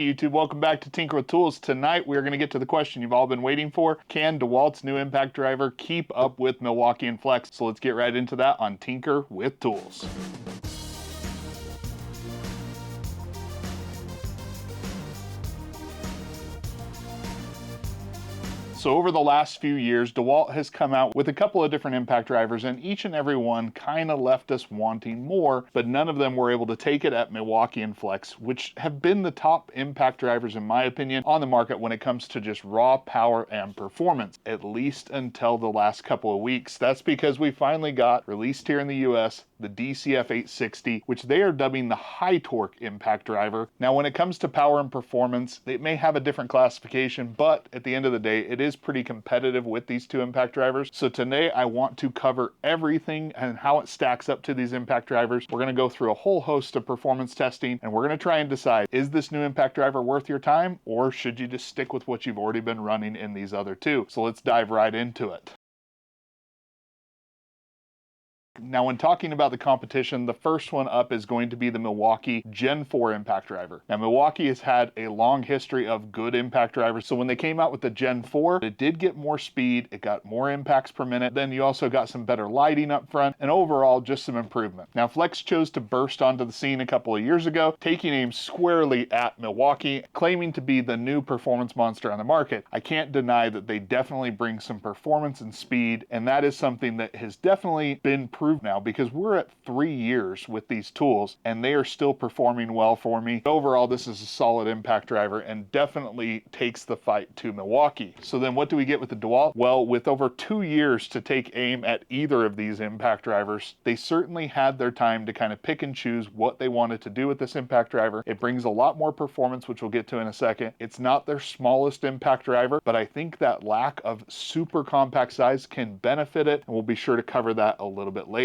YouTube, welcome back to Tinker with Tools. Tonight we're going to get to the question you've all been waiting for. Can Dewalt's new impact driver keep up with Milwaukee and Flex? So let's get right into that on Tinker with Tools. So over the last few years, Dewalt has come out with a couple of different impact drivers, and each and every one kind of left us wanting more, but none of them were able to take it at Milwaukee and Flex, which have been the top impact drivers, in my opinion, on the market when it comes to just raw power and performance, at least until the last couple of weeks. That's because we finally got released here in the US the DCF860, which they are dubbing the high torque impact driver. Now, when it comes to power and performance, it may have a different classification, but at the end of the day, it is pretty competitive with these two impact drivers. So today I want to cover everything and how it stacks up to these impact drivers. We're going to go through a whole host of performance testing, and we're going to try and decide, is this new impact driver worth your time, or should you just stick with what you've already been running in these other two? So let's dive right into it. Now, when talking about the competition, the first one up is going to be the Milwaukee Gen 4 impact driver. Now, Milwaukee has had a long history of good impact drivers, so when they came out with the Gen 4, it did get more speed, it got more impacts per minute, then you also got some better lighting up front, and overall, just some improvement. Now, Flex chose to burst onto the scene a couple of years ago, taking aim squarely at Milwaukee, claiming to be the new performance monster on the market. I can't deny that they definitely bring some performance and speed, and that is something that has definitely been proven now, because we're at 3 years with these tools and they are still performing well for me. Overall, this is a solid impact driver and definitely takes the fight to Milwaukee. So then what do we get with the Dewalt? Well, with over 2 years to take aim at either of these impact drivers, they certainly had their time to kind of pick and choose what they wanted to do with this impact driver. It brings a lot more performance, which we'll get to in a second. It's not their smallest impact driver, but I think that lack of super compact size can benefit it, and we'll be sure to cover that a little bit later.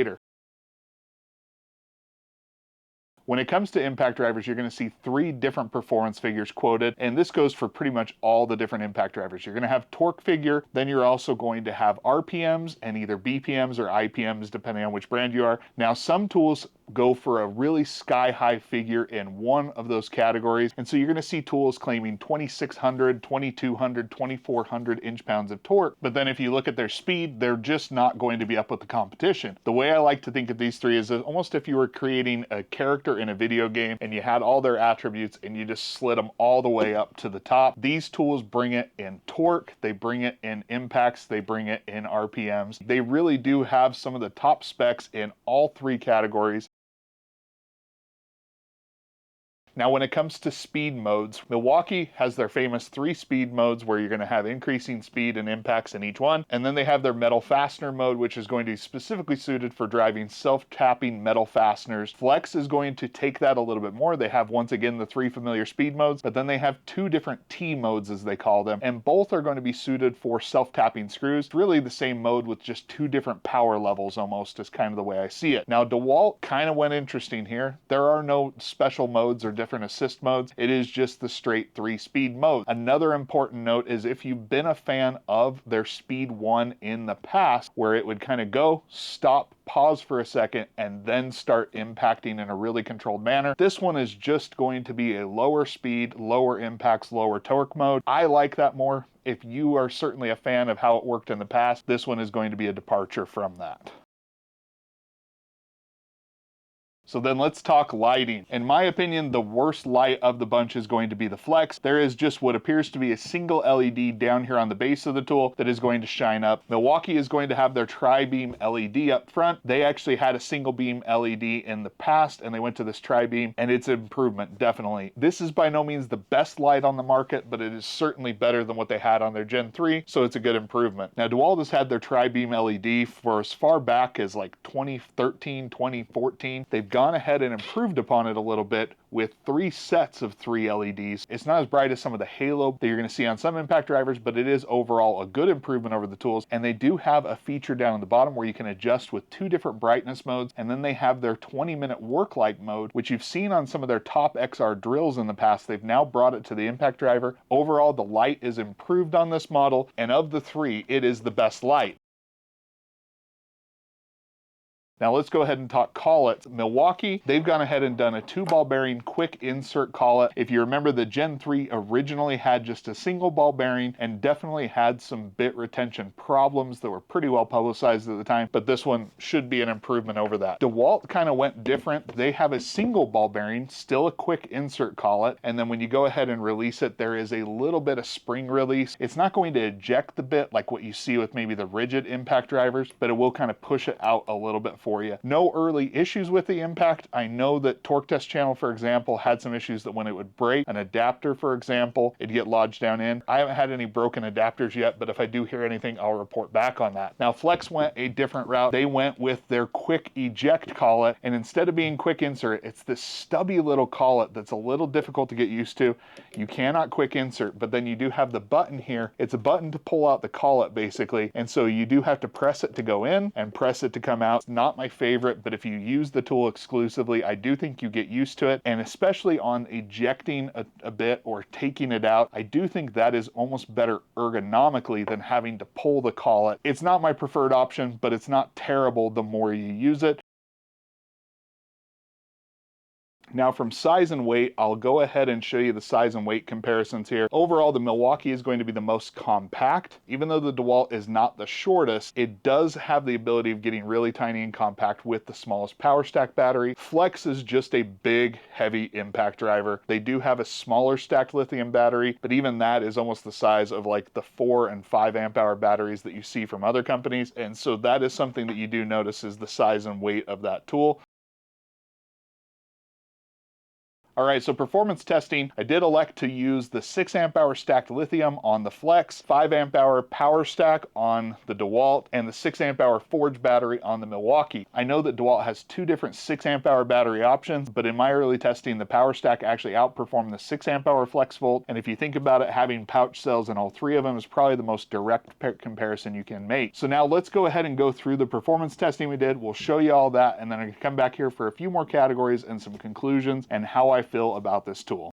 When it comes to impact drivers, you're going to see 3 different performance figures quoted, and this goes for pretty much all the different impact drivers. You're going to have torque figure, then you're also going to have RPMs and either BPMs or IPMs, depending on which brand you are. Now, some tools go for a really sky-high figure in one of those categories, and so you're going to see tools claiming 2,600, 2,200, 2,400 inch-pounds of torque, but then if you look at their speed, they're just not going to be up with the competition. The way I like to think of these 3 is almost if you were creating a character in a video game and you had all their attributes and you just slid them all the way up to the top. These tools bring it in torque, they bring it in impacts, they bring it in RPMs. They really do have some of the top specs in all 3 categories. Now, when it comes to speed modes, Milwaukee has their famous 3 speed modes where you're going to have increasing speed and impacts in each one. And then they have their metal fastener mode, which is going to be specifically suited for driving self-tapping metal fasteners. Flex is going to take that a little bit more. They have, once again, the 3 familiar speed modes, but then they have 2 different T modes, as they call them, and both are going to be suited for self-tapping screws. It's really the same mode with just 2 different power levels, almost, is kind of the way I see it. Now, Dewalt kind of went interesting here. There are no special modes or different assist modes. It is just the straight 3 speed mode. Another important note is if you've been a fan of their speed 1 in the past, where it would kind of go, stop, pause for a second, and then start impacting in a really controlled manner, this one is just going to be a lower speed, lower impacts, lower torque mode. I like that more. If you are certainly a fan of how it worked in the past, this one is going to be a departure from that. So then let's talk lighting. In my opinion, the worst light of the bunch is going to be the Flex. There is just what appears to be a single LED down here on the base of the tool that is going to shine up. Milwaukee is going to have their tri-beam LED up front. They actually had a single beam LED in the past, and they went to this tri-beam, and it's an improvement, definitely. This is by no means the best light on the market, but it is certainly better than what they had on their Gen 3, so it's a good improvement. Now, Dewalt has had their tri-beam LED for as far back as like 2013, 2014. They've gone ahead and improved upon it a little bit with 3 sets of 3 LEDs. It's not as bright as some of the halo that you're going to see on some impact drivers, but it is overall a good improvement over the tools. And they do have a feature down at the bottom where you can adjust with 2 different brightness modes, and then they have their 20-minute work light mode, which you've seen on some of their top XR drills in the past. They've now brought it to the impact driver. Overall, the light is improved on this model, and of the 3, it is the best light. Now let's go ahead and talk collets. Milwaukee, they've gone ahead and done a 2-ball bearing quick insert collet. If you remember, the Gen 3 originally had just a single ball bearing and definitely had some bit retention problems that were pretty well publicized at the time, but this one should be an improvement over that. Dewalt kind of went different. They have a single ball bearing, still a quick insert collet, and then when you go ahead and release it, there is a little bit of spring release. It's not going to eject the bit like what you see with maybe the rigid impact drivers, but it will kind of push it out a little bit for you. No early issues with the impact. I know that Torque Test Channel, for example, had some issues that when it would break an adapter, for example, it'd get lodged down in. I haven't had any broken adapters yet, but if I do hear anything, I'll report back on that. Now, Flex went a different route. They went with their quick eject collet, and instead of being quick insert, it's this stubby little collet that's a little difficult to get used to. You cannot quick insert, but then you do have the button here. It's a button to pull out the collet, basically, and so you do have to press it to go in and press it to come out. It's not my favorite, but if you use the tool exclusively, I do think you get used to it, and especially on ejecting a bit or taking it out, I do think that is almost better ergonomically than having to pull the collet. It's not my preferred option, but it's not terrible the more you use it. Now from size and weight, I'll go ahead and show you the size and weight comparisons here. Overall, the Milwaukee is going to be the most compact. Even though the Dewalt is not the shortest, it does have the ability of getting really tiny and compact with the smallest power stack battery. Flex is just a big, heavy impact driver. They do have a smaller stacked lithium battery, but even that is almost the size of like the 4 and 5 amp hour batteries that you see from other companies. And so that is something that you do notice is the size and weight of that tool. All right, so performance testing, I did elect to use the 6 amp hour stacked lithium on the Flex, 5 amp hour power stack on the Dewalt, and the 6 amp hour Forge battery on the Milwaukee. I know that Dewalt has 2 different 6 amp hour battery options, but in my early testing, the power stack actually outperformed the 6 amp hour Flex Volt, and if you think about it, having pouch cells in all 3 of them is probably the most direct comparison you can make. So now let's go ahead and go through the performance testing we did. We'll show you all that, and then I'm gonna come back here for a few more categories and some conclusions and how I feel about this tool.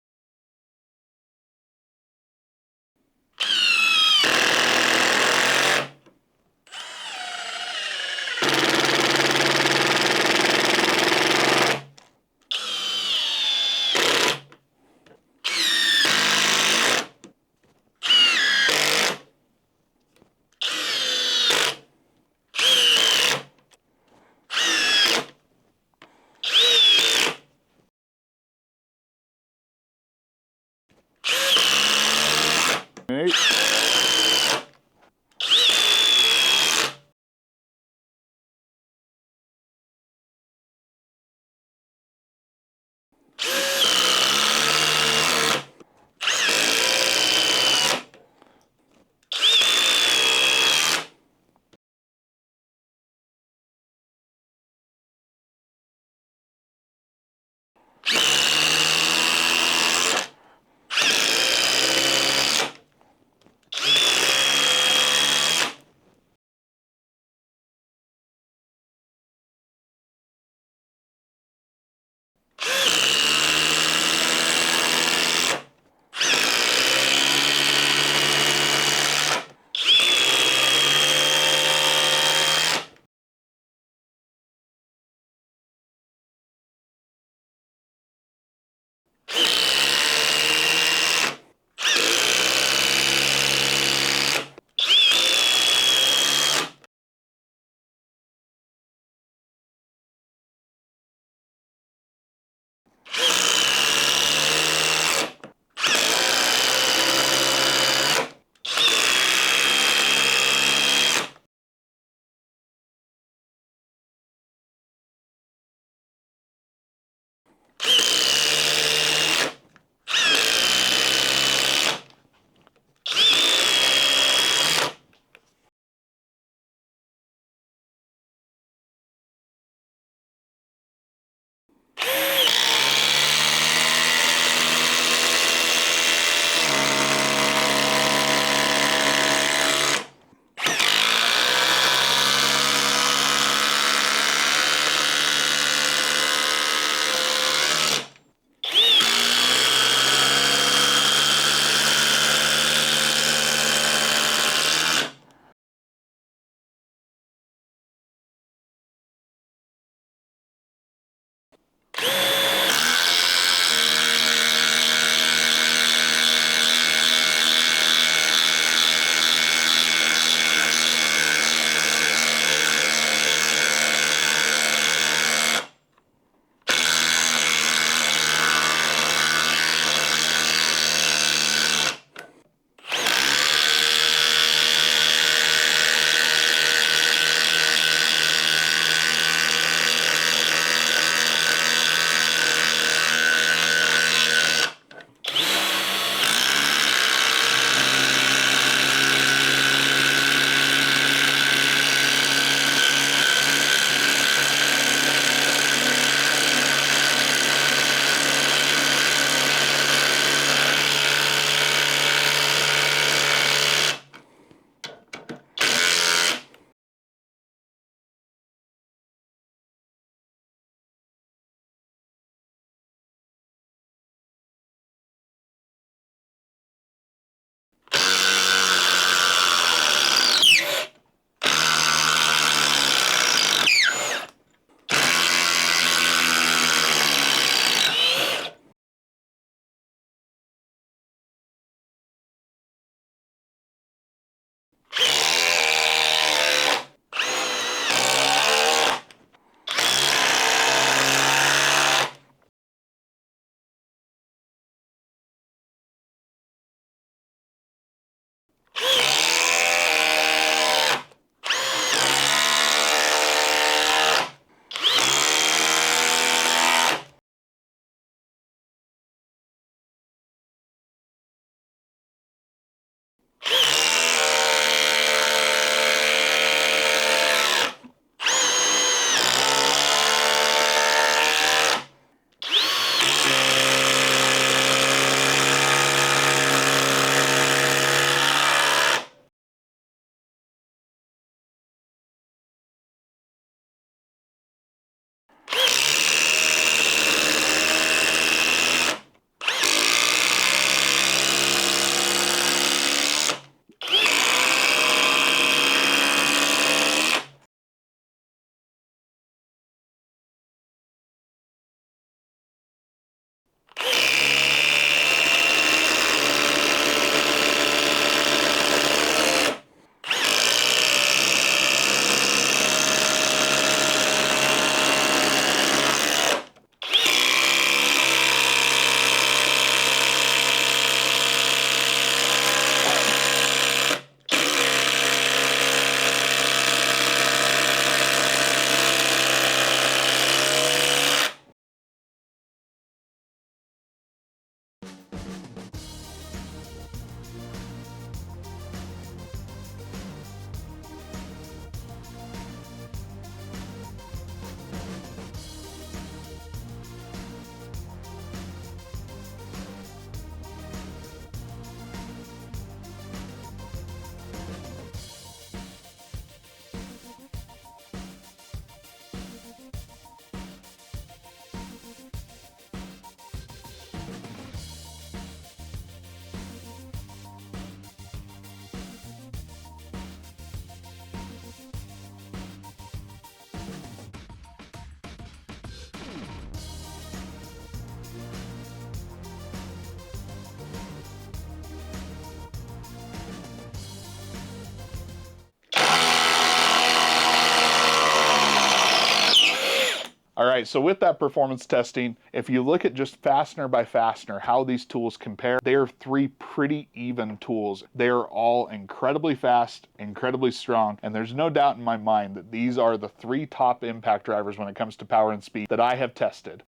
All right, so with that performance testing, if you look at just fastener by fastener, how these tools compare, they are three pretty even tools. They are all incredibly fast, incredibly strong, and there's no doubt in my mind that these are the three top impact drivers when it comes to power and speed that I have tested.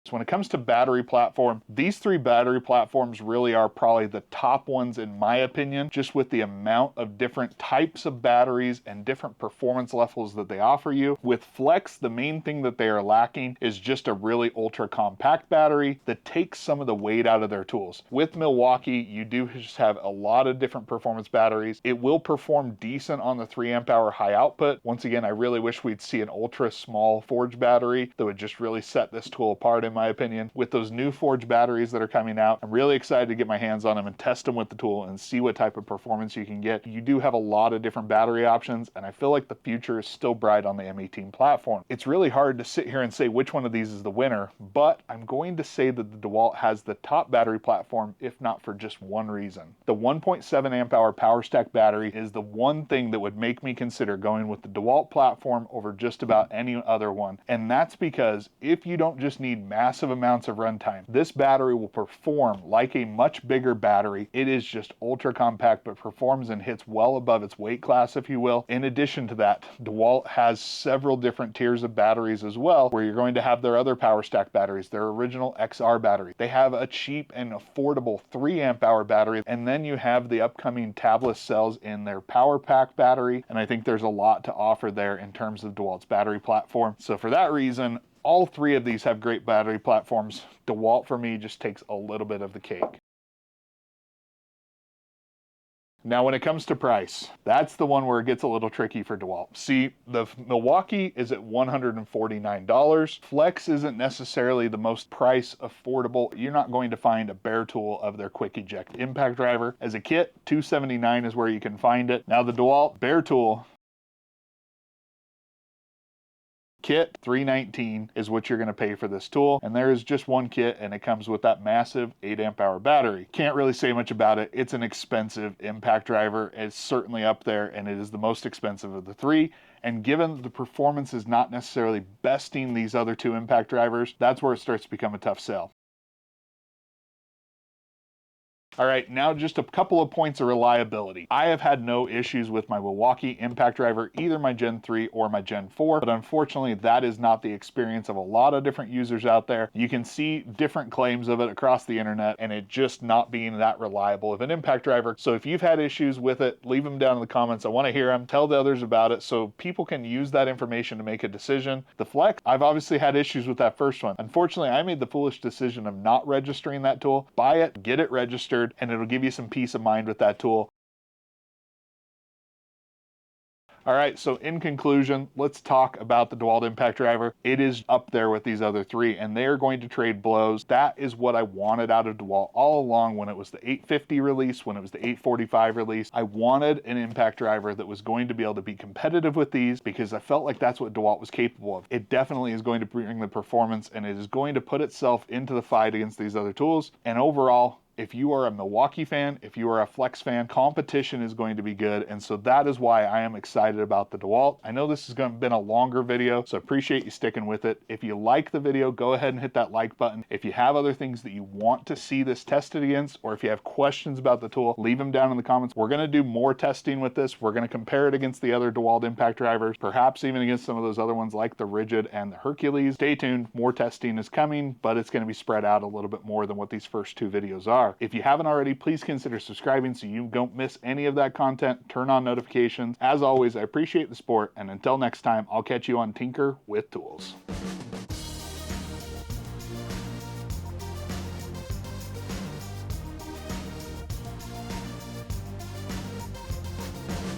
So when it comes to battery platform, these three battery platforms really are probably the top ones in my opinion, just with the amount of different types of batteries and different performance levels that they offer you. With Flex, the main thing that they are lacking is just a really ultra compact battery that takes some of the weight out of their tools. With Milwaukee, you do just have a lot of different performance batteries. It will perform decent on the 3 amp hour high output. Once again, I really wish we'd see an ultra small forge battery that would just really set this tool apart in my opinion. With those new forge batteries that are coming out, I'm really excited to get my hands on them and test them with the tool and see what type of performance you can get. You do have a lot of different battery options, and I feel like the future is still bright on the M18 platform. It's really hard to sit here and say which one of these is the winner, but I'm going to say that the Dewalt has the top battery platform, if not for just one reason. The 1.7 amp hour power stack battery is the one thing that would make me consider going with the Dewalt platform over just about any other one, and that's because if you don't just need massive amounts of runtime, this battery will perform like a much bigger battery. It is just ultra compact, but performs and hits well above its weight class, if you will. In addition to that, Dewalt has several different tiers of batteries as well, where you're going to have their other power stack batteries, their original XR battery. They have a cheap and affordable 3 amp hour battery, and then you have the upcoming tabless cells in their power pack battery, and I think there's a lot to offer there in terms of Dewalt's battery platform. So for that reason, all three of these have great battery platforms. Dewalt for me just takes a little bit of the cake. Now when it comes to price, that's the one where it gets a little tricky for Dewalt. See, the Milwaukee is at $149. Flex isn't necessarily the most price affordable. You're not going to find a bare tool of their Quick Eject impact driver. As a kit, $279 is where you can find it. Now the Dewalt bare tool kit, $319 is what you're going to pay for this tool, and there is just one kit, and it comes with that massive 8 amp hour battery. Can't really say much about it. It's an expensive impact driver. It's certainly up there, and it is the most expensive of the three, and given the performance is not necessarily besting these other two impact drivers, that's where it starts to become a tough sell. All right, now just a couple of points of reliability. I have had no issues with my Milwaukee impact driver, either my Gen 3 or my Gen 4, but unfortunately that is not the experience of a lot of different users out there. You can see different claims of it across the internet and it just not being that reliable of an impact driver. So if you've had issues with it, leave them down in the comments. I want to hear them. Tell the others about it so people can use that information to make a decision. The Flex, I've obviously had issues with that first one. Unfortunately, I made the foolish decision of not registering that tool. Buy it, get it registered, and it'll give you some peace of mind with that tool. All right, so in conclusion, let's talk about the Dewalt impact driver. It is up there with these other three, and they are going to trade blows. That is what I wanted out of Dewalt all along when it was the 850 release, when it was the 845 release. I wanted an impact driver that was going to be able to be competitive with these because I felt like that's what Dewalt was capable of. It definitely is going to bring the performance, and it is going to put itself into the fight against these other tools. And overall, if you are a Milwaukee fan, if you are a Flex fan, competition is going to be good, and so that is why I am excited about the Dewalt. I know this has been a longer video, so I appreciate you sticking with it. If you like the video, go ahead and hit that like button. If you have other things that you want to see this tested against, or if you have questions about the tool, leave them down in the comments. We're going to do more testing with this. We're going to compare it against the other Dewalt impact drivers, perhaps even against some of those other ones like the Rigid and the Hercules. Stay tuned, more testing is coming, but it's going to be spread out a little bit more than what these first two videos are. If you haven't already, please consider subscribing so you don't miss any of that content. Turn on notifications. As always, I appreciate the support, and until next time, I'll catch you on Tinker with Tools.